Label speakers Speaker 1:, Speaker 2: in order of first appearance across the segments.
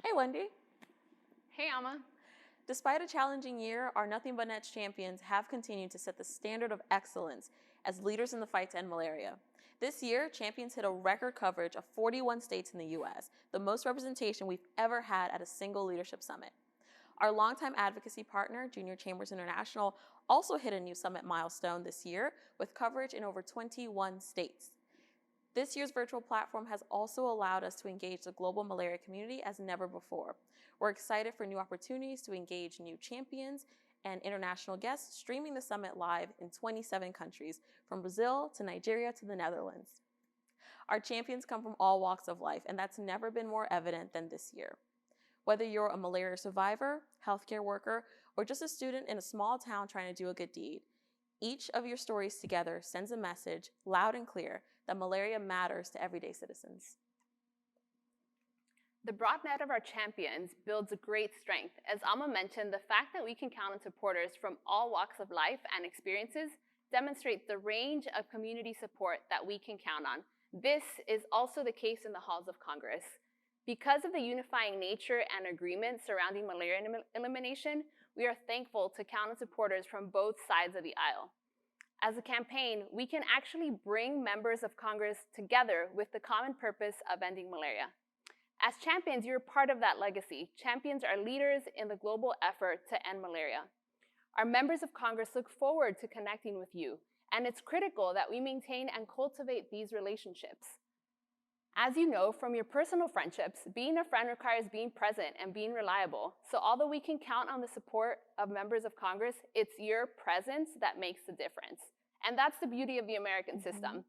Speaker 1: Hey, Wendy.
Speaker 2: Hey, Alma.
Speaker 1: Despite a challenging year, our Nothing But Nets champions have continued to set the standard of excellence as leaders in the fight to end malaria. This year, champions hit a record coverage of 41 states in the U.S., the most representation we've ever had at a single leadership summit. Our longtime advocacy partner, Junior Chambers International, also hit a new summit milestone this year with coverage in over 21 states. This year's virtual platform has also allowed us to engage the global malaria community as never before. We're excited for new opportunities to engage new champions and international guests, streaming the summit live in 27 countries, from Brazil to Nigeria to the Netherlands. Our champions come from all walks of life, and that's never been more evident than this year. Whether you're a malaria survivor, healthcare worker, or just a student in a small town trying to do a good deed, each of your stories together sends a message loud and clear that malaria matters to everyday citizens.
Speaker 2: The broad net of our champions builds a great strength. As Alma mentioned, the fact that we can count on supporters from all walks of life and experiences demonstrates the range of community support that we can count on. This is also the case in the halls of Congress. Because of the unifying nature and agreement surrounding malaria elimination, we are thankful to count on supporters from both sides of the aisle. As a campaign, we can actually bring members of Congress together with the common purpose of ending malaria. As champions, you're part of that legacy. Champions are leaders in the global effort to end malaria. Our members of Congress look forward to connecting with you, and it's critical that we maintain and cultivate these relationships. As you know from your personal friendships, being a friend requires being present and being reliable. So although we can count on the support of members of Congress, it's your presence that makes the difference. And that's the beauty of the American system,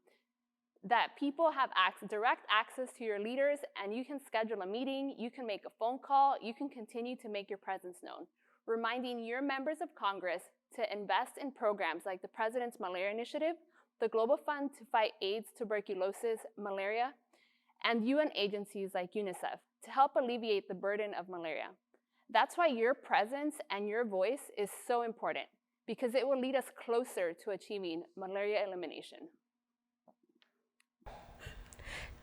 Speaker 2: that people have direct access to your leaders, and you can schedule a meeting, you can make a phone call, you can continue to make your presence known, reminding your members of Congress to invest in programs like the President's Malaria Initiative, the Global Fund to fight AIDS, tuberculosis, malaria, and UN agencies like UNICEF to help alleviate the burden of malaria. That's why your presence and your voice is so important, because it will lead us closer to achieving malaria elimination.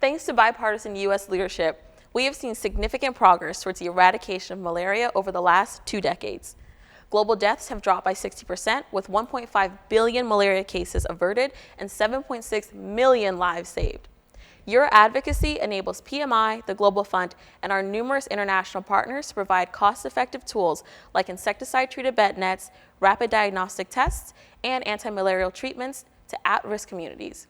Speaker 1: Thanks to bipartisan U.S. leadership, we have seen significant progress towards the eradication of malaria over the last 2 decades. Global deaths have dropped by 60%, with 1.5 billion malaria cases averted and 7.6 million lives saved. Your advocacy enables PMI, the Global Fund, and our numerous international partners to provide cost-effective tools like insecticide-treated bed nets, rapid diagnostic tests, and anti-malarial treatments to at-risk communities.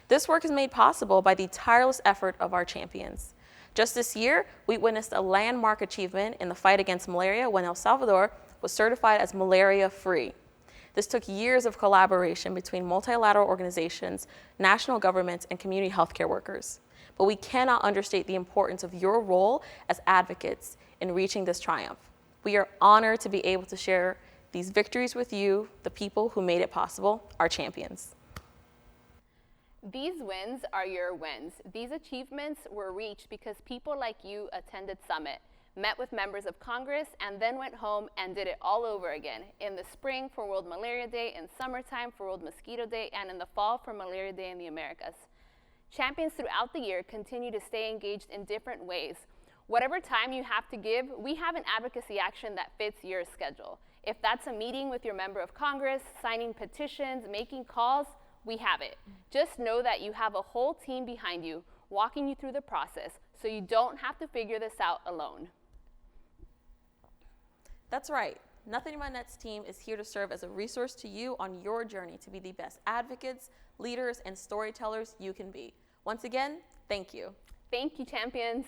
Speaker 1: This work is made possible by the tireless effort of our champions. Just this year, we witnessed a landmark achievement in the fight against malaria when El Salvador was certified as malaria-free. This took years of collaboration between multilateral organizations, national governments, and community healthcare workers. But we cannot understate the importance of your role as advocates in reaching this triumph. We are honored to be able to share these victories with you, the people who made it possible, our champions.
Speaker 2: These wins are your wins. These achievements were reached because people like you attended Summit, met with members of Congress, and then went home and did it all over again. In the spring for World Malaria Day, in summertime for World Mosquito Day, and in the fall for Malaria Day in the Americas. Champions throughout the year continue to stay engaged in different ways. Whatever time you have to give, we have an advocacy action that fits your schedule. If that's a meeting with your member of Congress, signing petitions, making calls, we have it. Just know that you have a whole team behind you, walking you through the process, so you don't have to figure this out alone.
Speaker 1: That's right. Nothing But Nets team is here to serve as a resource to you on your journey to be the best advocates, leaders, and storytellers you can be. Once again, thank you.
Speaker 2: Thank you, champions.